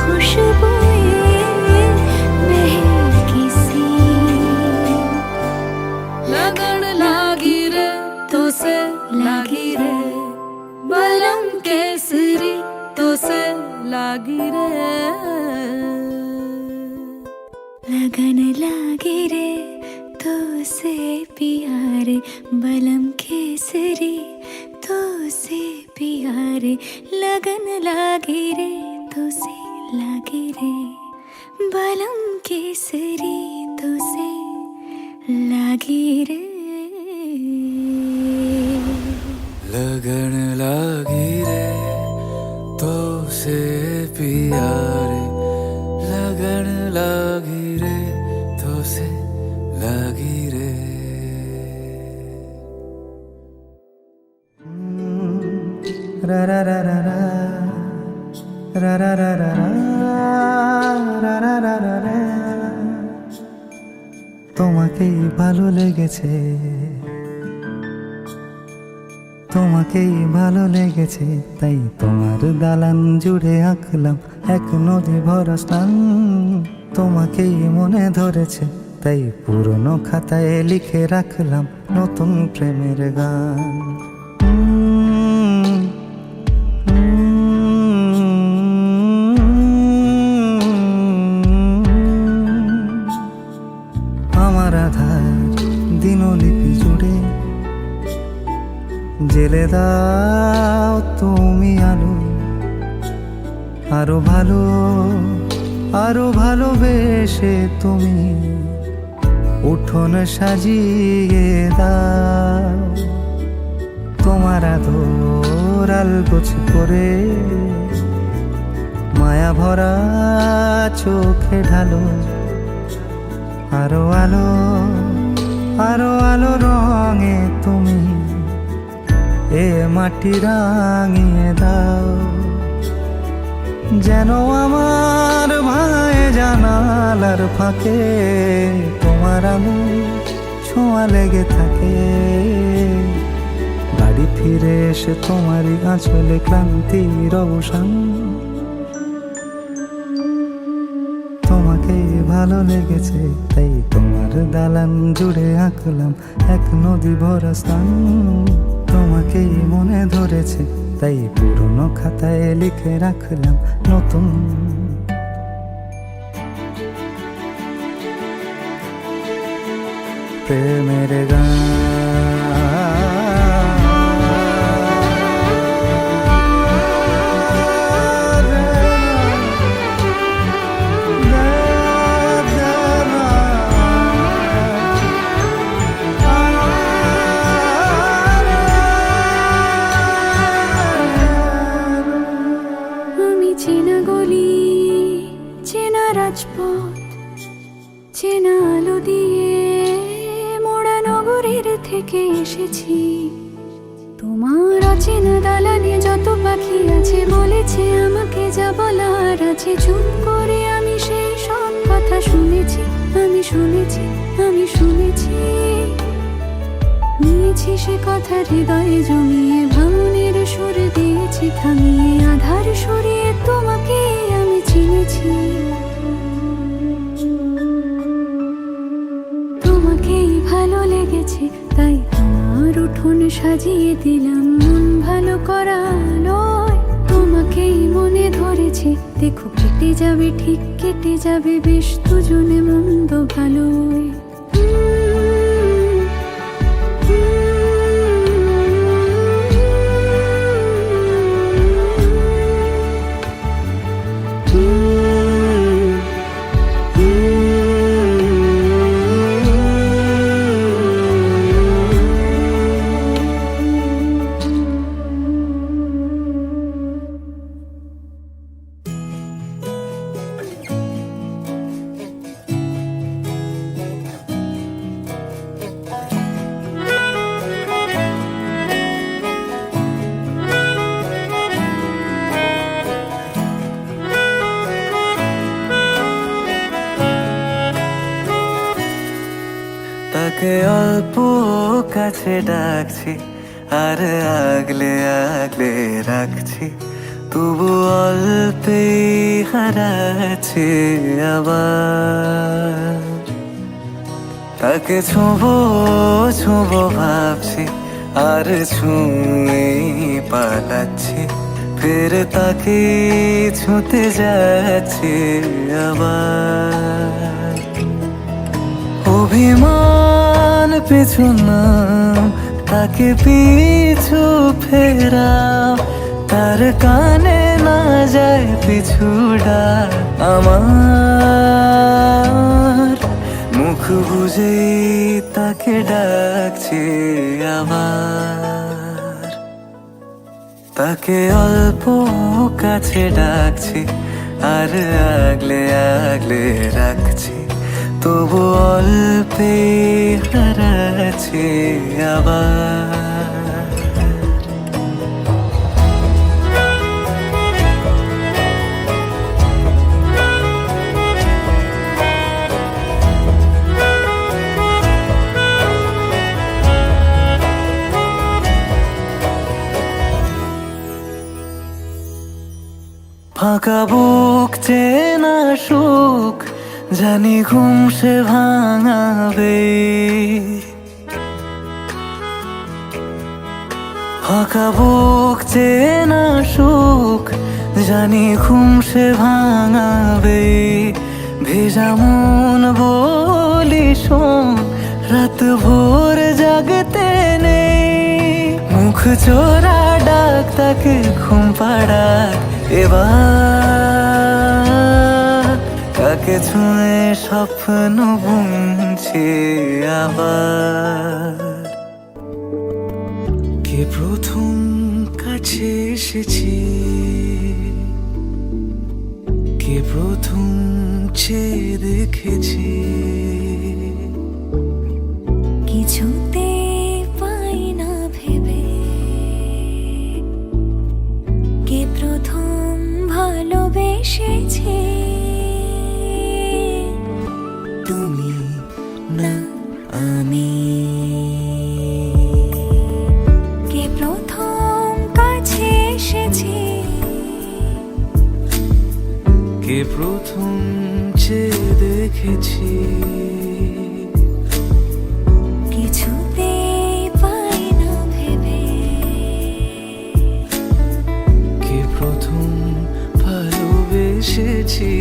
खुशबुएं महकी सी लगन लागी रे तो से लागी रे बलम केसरी तो से लागी रे लगन लागे रे तो से प्यारे बलम केसरी तो से प्यारे लगन लागे रे तो से लागे रे बलम केसरी तो से लागे रे लगन लागी रे तो से प्यारे लगन लागी रे तो से लागी रे रा रा रा रा रा रा रा रा रा रा रा रा रा রা তোমাকেই ভালো লেগেছে তোমাকেই ভালো লেগেছে তাই তোমার দালান জুড়ে আঁকলাম এক নদী ভরা স্নান তোমাকেই মনে ধরেছে তাই পুরনো খাতায় লিখে রাখলাম নতুন প্রেমের গান আমার আধার দিনলিপি জুড়ে জেলে দাও তুমি আলো আরো ভালোবেসে তুমি উঠোন সাজিয়ে দাও তোমার আদর আলগোছ করে মায়া ভরা চোখে ঢালো আরো আলো রঙে তুমি এ মাটি রাঙিয়ে দাও যেন আমার ভাই জানালার ফাঁকে তোমার আলো ছোঁয়া লেগে থাকে বাড়ি ফিরে এসে তোমারই আঁচলে ক্লান্তির অবসান তোমাকেই ভালো লেগেছে তাই তোমার দালান জুড়ে আঁকলাম এক নদী ভরা স্থান তোমাকেই মনে ধরেছে তাই পুরনো খাতায় লিখে রাখলাম নতুন প্রেমের গান চেনা গলি চেনা রাজপথ চেনা আলো দিয়ে মোড়া নগরের থেকে এসেছি তোমার অচেনা দালানে যত পাখি আছে বলেছে আমাকে যা বলার আছে চুপ করে আমি সেই সব কথা শুনেছি আমি শুনেছি নিয়েছি সে কথা হৃদয়ে জমিয়ে ভাঙনের সুর দিয়েছি থামিয়ে আধার সরিয়ে তোমাকে আমি চিনেছি তোমাকেই ভালো লেগেছে তাই তোমার উঠোন সাজিয়ে দিলাম মন ভালো করা নয় তোমাকেই মনে ধরেছে দেখো কেটে যাবে ঠিক কেটে যাবে বেশ দুজনে মন্দ ভালোই তাকে অল্প কাছে ডাকছি আর আগলে আগলে রাখছি, তবু অল্পে হারাচ্ছি আবার। তাকে ছোঁবো ছোঁবো ভাবছি আর ছুঁয়ে পালাচ্ছি, ফের তাকে ছুঁতে যাচ্ছি আবার। অভিমান পিছু না, তাকে পিছু ফেরাও, তার কানে না যায় পিছু ডাক আমার। মুখ বুঝে তাকে ডাকছি আবার। তাকে অল্প কাছে ডাকছি আর আগলে আগলে রাখছি, তবু অল্পে হারাচ্ছি আবার। ফাঁকা বুক চেনা সুখ জানি ঘুম সে ভাঙাবে, ফাঁকা বুক চেনা সুখ জানি ঘুম সে ভাঙাবে। ভেজা মন বলি শোন, রাত ভোর জাগতে নেই, মুখ চোরা ডাক তাকে ঘুম পাড়াক এবার। তাকে ছুঁয়ে স্বপ্ন বুনছি আবার। কে প্রথম কাছে এসেছি, কে প্রথম চেয়ে দেখেছি, কিছুতে পাই না ভেবে, কে প্রথম ভালোবেসেছে। তুমি না আমি, কে প্রথম কাছে এসেছে, কে প্রথম চেয়ে দেখেছি, কিছুতে পাই না ভেবে, কে প্রথম ভালোবেসেছি।